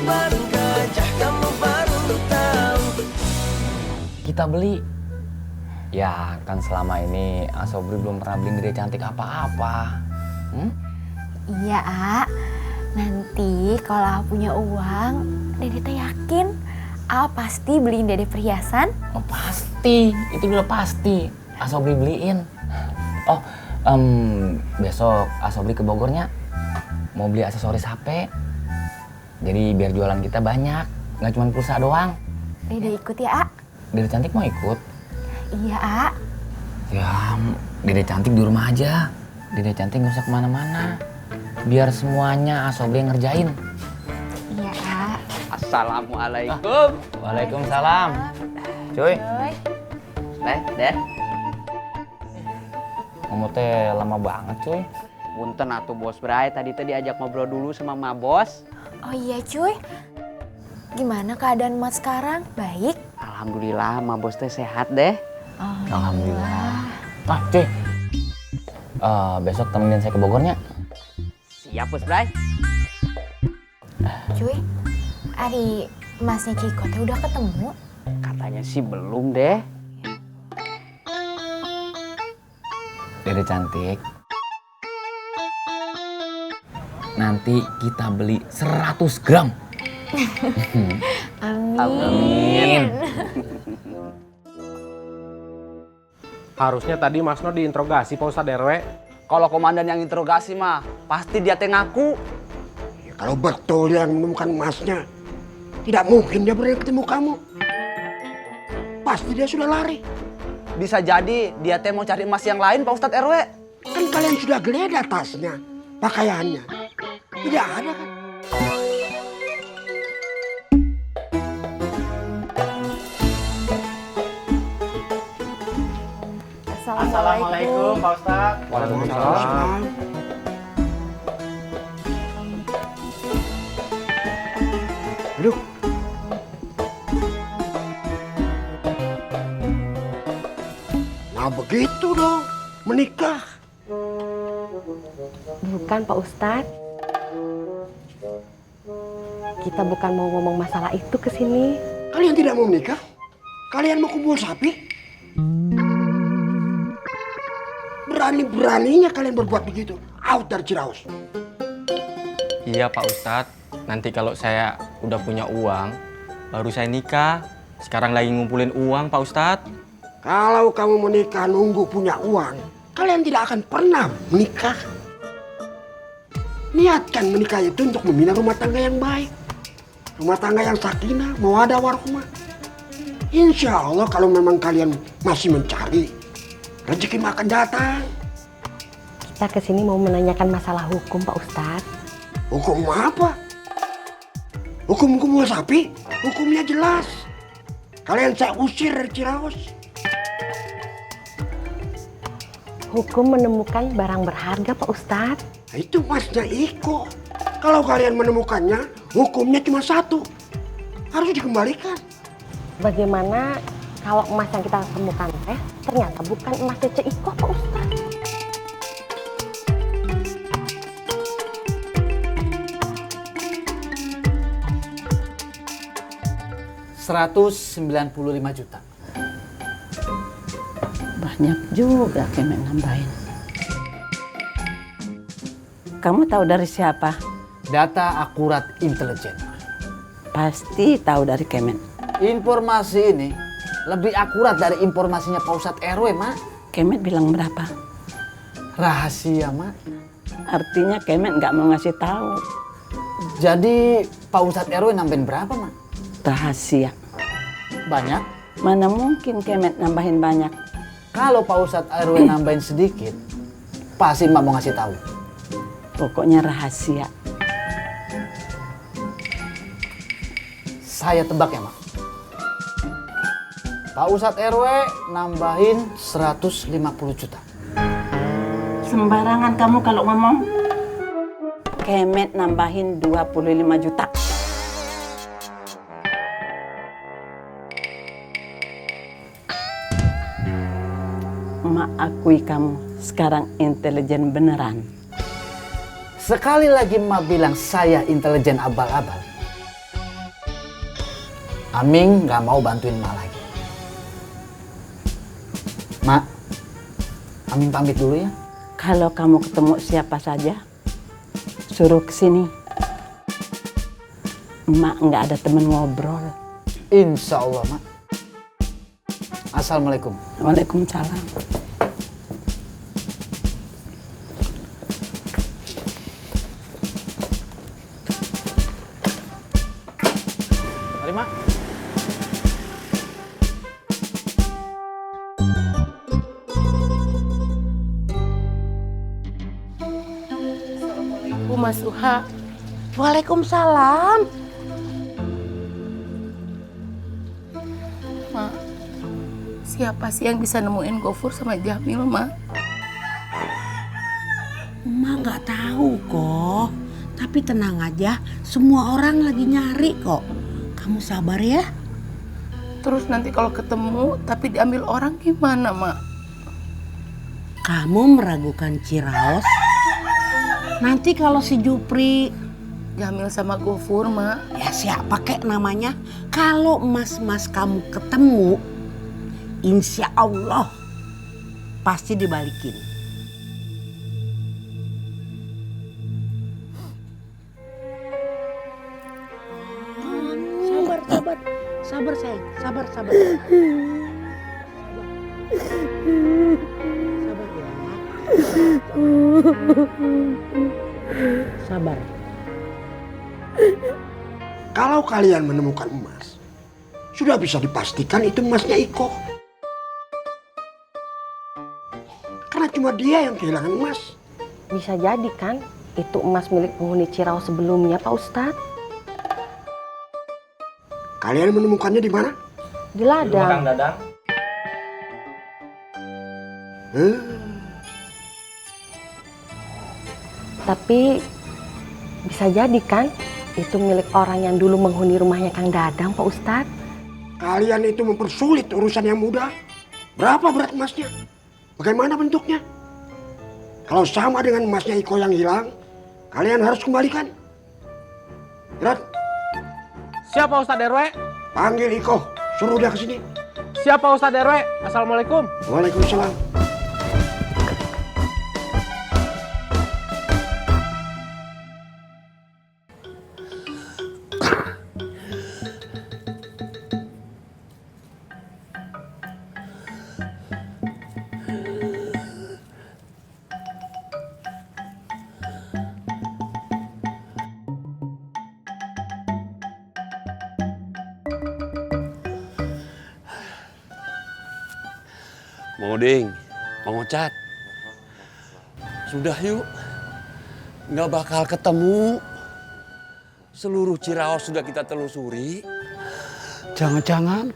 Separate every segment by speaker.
Speaker 1: baru gajah kamu baru tahu.
Speaker 2: Kita beli. Ya kan selama ini Asobri belum pernah beliin Dede Cantik apa-apa.
Speaker 3: Iya, A. Nanti kalau A punya uang, Dede teh yakin A pasti beliin Dede perhiasan.
Speaker 2: Oh pasti, itu udah pasti. Asobri beliin. Oh, besok Asobri ke Bogornya mau beli aksesoris HP. Jadi biar jualan kita banyak, nggak cuma pulsa doang.
Speaker 3: Dede ikut ya, A?
Speaker 2: Dede Cantik mau ikut?
Speaker 3: Iya, A.
Speaker 2: Ya, Dede Cantik di rumah aja. Dede Cantik nggak usah kemana-mana. Biar semuanya Asobri yang ngerjain.
Speaker 3: Iya, A.
Speaker 4: Assalamualaikum.
Speaker 2: Waalaikumsalam. Cuy,
Speaker 4: Deh.
Speaker 2: kamu teh lama banget cuy.
Speaker 4: Punten atuh Bos Bray, tadi teh diajak ngobrol dulu sama Ma Bos.
Speaker 3: Oh iya, cuy. Gimana keadaan Mat sekarang? Baik?
Speaker 4: Alhamdulillah Ma Bos teh sehat deh.
Speaker 2: Alhamdulillah. Ah, cuy. Besok temenin saya ke Bogornya.
Speaker 4: Siap Bos Bray.
Speaker 3: Cuy, Ari Masnya Ciko teh udah ketemu?
Speaker 4: Katanya sih belum deh.
Speaker 2: Dede Cantik. Nanti kita beli 100 gram.
Speaker 3: Amin.
Speaker 5: Harusnya tadi Mas No diinterogasi Pak Ustadz RW.
Speaker 4: Kalau komandan yang interogasi mah pasti dia teh ngaku.
Speaker 6: Ya, kalau betul dia menemukan emasnya, tidak mungkin dia berani ketemu kamu. Pasti dia sudah lari.
Speaker 4: Bisa jadi dia teh mau cari emas yang lain Pak Ustadz RW.
Speaker 6: Kan kalian sudah geledah tasnya, pakaiannya. Tidak ada kan?
Speaker 5: Assalamualaikum Pak Ustadz.
Speaker 6: Waalaikumsalam. Duduk. Nah begitu dong, menikah.
Speaker 7: Bukan Pak Ustadz. Kita bukan mau ngomong masalah itu ke sini.
Speaker 6: Kalian tidak mau menikah? Kalian mau kumpul sapi? Berani-beraninya kalian berbuat begitu. Out dari Ciraus.
Speaker 8: Iya Pak Ustadz, nanti kalau saya udah punya uang, baru saya nikah. Sekarang lagi ngumpulin uang Pak Ustadz.
Speaker 6: Kalau kamu menikah nunggu punya uang, kalian tidak akan pernah menikah. Niatkan menikah itu untuk membina rumah tangga yang baik. Rumah tangga yang sakinah, mawaddah warahmah. Insya Allah kalau memang kalian masih mencari, rezeki akan datang.
Speaker 7: Kita ke sini mau menanyakan masalah hukum Pak Ustadz.
Speaker 6: Hukum apa? Hukum kumpul sapi? Hukumnya jelas. Kalian saya usir dari Ciraus.
Speaker 7: Hukum menemukan barang berharga Pak Ustadz.
Speaker 6: Nah, itu masnya Iko. Kalau kalian menemukannya, hukumnya cuma satu. Harus dikembalikan.
Speaker 7: Bagaimana kalau emas yang kita temukan teh ternyata bukan emas Cece Iko Pak Ustadz?
Speaker 9: $195 juta.
Speaker 10: Banyak juga Kemet nambahin. Kamu tahu dari siapa?
Speaker 9: Data akurat intelijen.
Speaker 10: Pasti tahu dari Kemet.
Speaker 9: Informasi ini lebih akurat dari informasinya Pak Ustadz RW, Mak.
Speaker 10: Kemet bilang berapa?
Speaker 9: Rahasia, Mak.
Speaker 10: Artinya Kemet nggak mau ngasih tahu.
Speaker 9: Jadi Pak Ustadz RW nambahin berapa, Mak?
Speaker 10: Rahasia.
Speaker 9: Banyak.
Speaker 10: Mana mungkin Kemet nambahin banyak?
Speaker 9: Kalau Pak Ustadz RW nambahin sedikit, pasti Mak mau ngasih tahu.
Speaker 10: Pokoknya rahasia.
Speaker 9: Saya tebak ya, Mak. Pak Ustadz RW nambahin 150 juta.
Speaker 10: Sembarangan kamu kalau ngomong. Kemet nambahin 25 juta. Mak akui kamu sekarang intelijen beneran.
Speaker 9: Sekali lagi Mak bilang saya intelijen abal-abal. Aming nggak mau bantuin Mak lagi. Mak, Aming pamit dulu ya.
Speaker 10: Kalau kamu ketemu siapa saja, suruh kesini. Emak nggak ada temen ngobrol.
Speaker 9: Insya Allah, Mak. Assalamualaikum.
Speaker 10: Waalaikumsalam.
Speaker 5: Mari, Mak.
Speaker 7: Assalamualaikum Mas Suha. Waalaikumsalam.
Speaker 11: Mak, siapa sih yang bisa nemuin Gofur sama Jamil, Mak?
Speaker 12: Emak nggak tahu kok. Tapi tenang aja, semua orang lagi nyari kok. Kamu sabar ya.
Speaker 11: Terus nanti kalau ketemu tapi diambil orang gimana, Mak?
Speaker 12: Kamu meragukan Ciraos. Nanti kalau si Jupri,
Speaker 11: Jamil sama Gofur, Mak.
Speaker 12: ya siapa kek namanya, kalau mas-mas kamu ketemu, insya Allah pasti dibalikin. Sabar sayang, sabar. Sabar ya. Sabar.
Speaker 6: Kalau kalian menemukan emas, sudah bisa dipastikan itu emasnya Iko. Karena cuma dia yang kehilangan emas.
Speaker 7: Bisa jadi kan itu emas milik penghuni Ciraos sebelumnya, Pak Ustadz.
Speaker 6: Kalian menemukannya di mana?
Speaker 7: Di ladang.
Speaker 8: Dadang.
Speaker 7: Tapi bisa jadi kan itu milik orang yang dulu menghuni rumahnya Kang Dadang, Pak Ustadz.
Speaker 6: Kalian itu mempersulit urusan yang mudah. Berapa berat emasnya? Bagaimana bentuknya? Kalau sama dengan emasnya Iko yang hilang, kalian harus kembalikan. Irat,
Speaker 5: Siapa Ustadz RW?
Speaker 6: panggil Iko, suruh dia ke sini.
Speaker 5: Siapa Ustadz RW? Assalamualaikum.
Speaker 6: Waalaikumsalam.
Speaker 13: Mang Oding, Mang Ocat, sudah yuk, nggak bakal ketemu. Seluruh Ciraos sudah kita telusuri.
Speaker 9: Jangan-jangan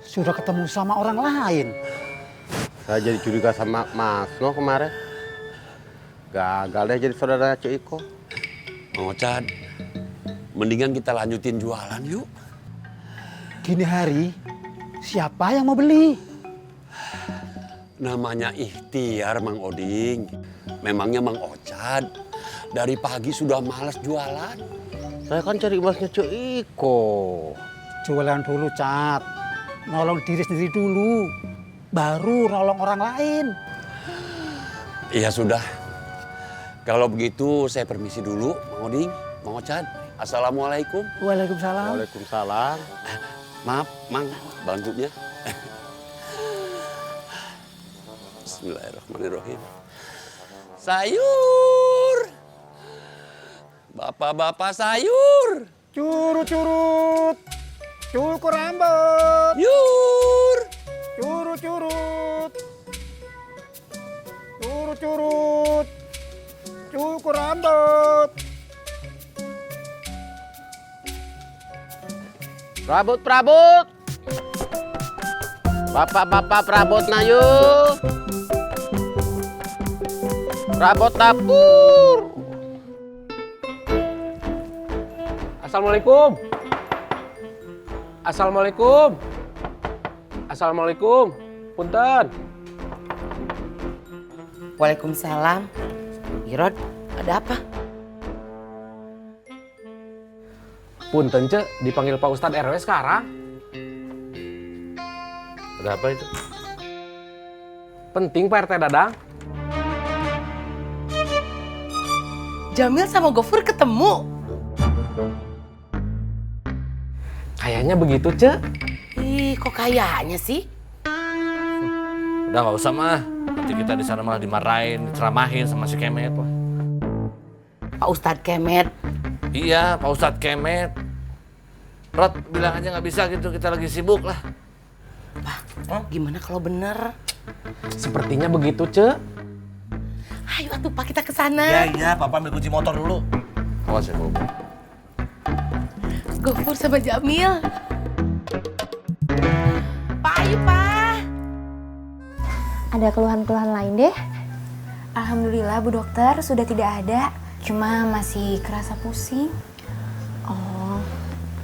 Speaker 9: sudah ketemu sama orang lain.
Speaker 5: Saya jadi curiga sama Mas Lo kemarin. Gagal deh jadi saudara Cik Iko.
Speaker 13: Mang Ocat, mendingan kita lanjutin jualan yuk.
Speaker 9: Gini hari, siapa yang mau beli?
Speaker 13: Namanya ikhtiar Mang Oding. Memangnya Mang Ocat dari pagi sudah malas jualan.
Speaker 5: Saya kan cari emasnya Cik Iko.
Speaker 9: Jualan dulu, Cat. Nolong diri sendiri dulu. Baru nolong orang lain.
Speaker 13: Iya sudah. Kalau begitu saya permisi dulu Mang Oding, Mang Ocat. Assalamualaikum.
Speaker 9: Waalaikumsalam.
Speaker 5: Waalaikumsalam.
Speaker 13: Maaf, Mang, bantunya. Bismillahirrahmanirrahim. Sayur. Bapak-bapak sayur.
Speaker 9: Curut-curut. Cukur rambut.
Speaker 13: Yur.
Speaker 9: Curut-curut. Curut-curut. Cukur rambut.
Speaker 5: Prabut. Bapak-bapak perabot na yuk. Perabot dapur. Assalamualaikum. Assalamualaikum. Punten.
Speaker 12: Waalaikumsalam. Irod, ada apa?
Speaker 5: Punten, Cek, dipanggil Pak Ustadz RW sekarang.
Speaker 14: Ada apa itu?
Speaker 15: Penting Pak RT Dadang.
Speaker 11: Jamil sama Gofur ketemu.
Speaker 15: Kayaknya begitu, Cek.
Speaker 11: Ih, kok kayaknya sih?
Speaker 14: Udah nggak usah mah. Nanti kita di sana malah dimarahin, diceramahin sama si Kemet. Wah.
Speaker 11: Pak Ustadz Kemet.
Speaker 14: Iya, Pak Ustadz Kemet. Rod, bilang aja nggak bisa gitu, kita lagi sibuk lah.
Speaker 11: Pak, gimana kalau bener?
Speaker 15: Sepertinya begitu, Cek.
Speaker 11: Ayo atuh Pak, kita ke sana.
Speaker 14: Iya, Papa ambil kunci motor dulu. Awas ya, Bobo.
Speaker 11: Gofur sama Jamil. Pak, ayo Pak.
Speaker 3: Ada keluhan-keluhan lain deh? Alhamdulillah Bu Dokter sudah tidak ada. Cuma masih kerasa pusing.
Speaker 7: Oh,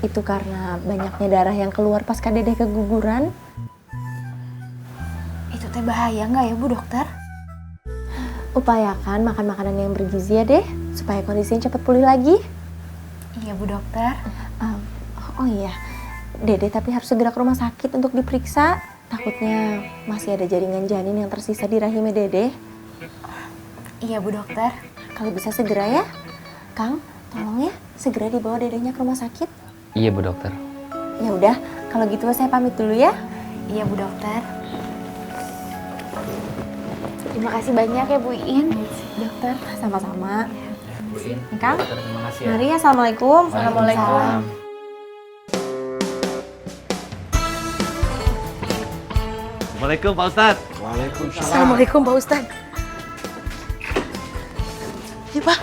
Speaker 7: itu karena banyaknya darah yang keluar pas Kak Dedeh keguguran.
Speaker 3: Itu teh bahaya nggak ya Bu Dokter?
Speaker 7: Upayakan makan makanan yang bergizi ya deh, supaya kondisinya cepat pulih lagi.
Speaker 3: Iya Bu Dokter.
Speaker 7: Oh iya, Dede tapi harus segera ke rumah sakit untuk diperiksa. Takutnya masih ada jaringan janin yang tersisa di rahimnya Dede.
Speaker 3: Iya Bu Dokter.
Speaker 7: Kalau bisa segera ya. Kang, tolong ya segera dibawa Dedehnya ke rumah sakit.
Speaker 2: Iya Bu Dokter.
Speaker 7: Ya udah, kalau gitu saya pamit dulu ya.
Speaker 3: Iya Bu Dokter. Terima kasih banyak ya Bu In.
Speaker 7: Dokter, sama-sama.
Speaker 2: Bu In,
Speaker 7: Kang,
Speaker 2: terima kasih ya.
Speaker 7: mari ya, assalamualaikum.
Speaker 3: Waalaikumsalam.
Speaker 14: Assalamualaikum Pak Ustadz.
Speaker 6: Waalaikumsalam.
Speaker 11: Assalamualaikum Pak Ustadz. Iya Pak.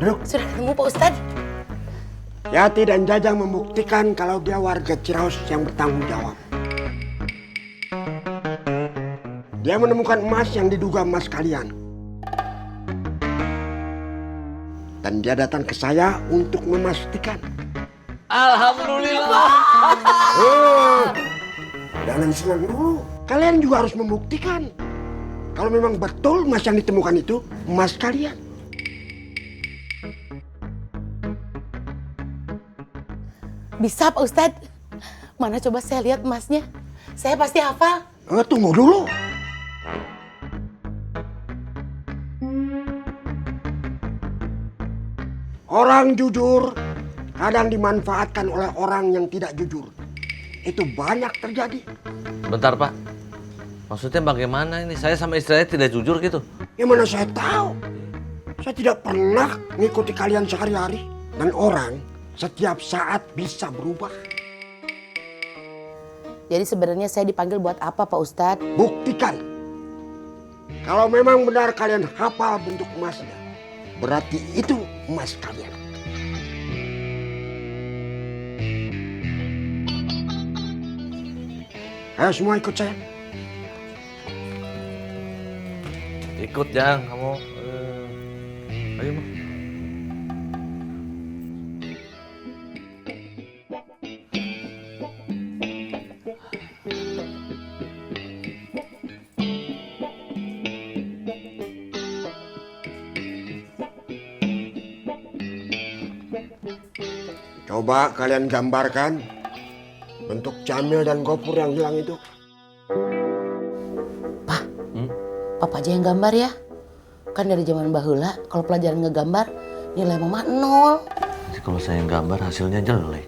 Speaker 6: Duduk.
Speaker 11: Sudah ketemu Pak Ustadz.
Speaker 6: Yati dan Jajang membuktikan kalau dia warga Ciraos yang bertanggung jawab. Dia menemukan emas yang diduga emas kalian. Dan dia datang ke saya untuk memastikan.
Speaker 14: Alhamdulillah.
Speaker 6: Jangan senang dulu. Kalian juga harus membuktikan kalau memang betul emas yang ditemukan itu emas kalian.
Speaker 11: Bisa Pak Ustadz. Mana coba saya lihat emasnya. Saya pasti hafal.
Speaker 6: Tunggu dulu. Orang jujur kadang dimanfaatkan oleh orang yang tidak jujur. Itu banyak terjadi.
Speaker 14: Bentar Pak. Maksudnya bagaimana ini? Saya sama istri saya tidak jujur gitu.
Speaker 6: Ya mana saya tahu. Saya tidak pernah mengikuti kalian sehari-hari. Dan orang setiap saat bisa berubah.
Speaker 11: Jadi sebenarnya saya dipanggil buat apa Pak Ustadz?
Speaker 6: Buktikan. Kalau memang benar kalian hafal bentuk emasnya, berarti itu emas kalian. Ayo semua ikut saya.
Speaker 14: Ikut Jang, kamu. Ayo Bang.
Speaker 6: Coba kalian gambarkan bentuk Jamil dan Gofur yang hilang itu.
Speaker 11: Papa aja yang gambar ya. Kan dari zaman baheula kalau pelajaran ngegambar nilai mama 0.
Speaker 14: Jadi kalau saya yang gambar hasilnya jelek.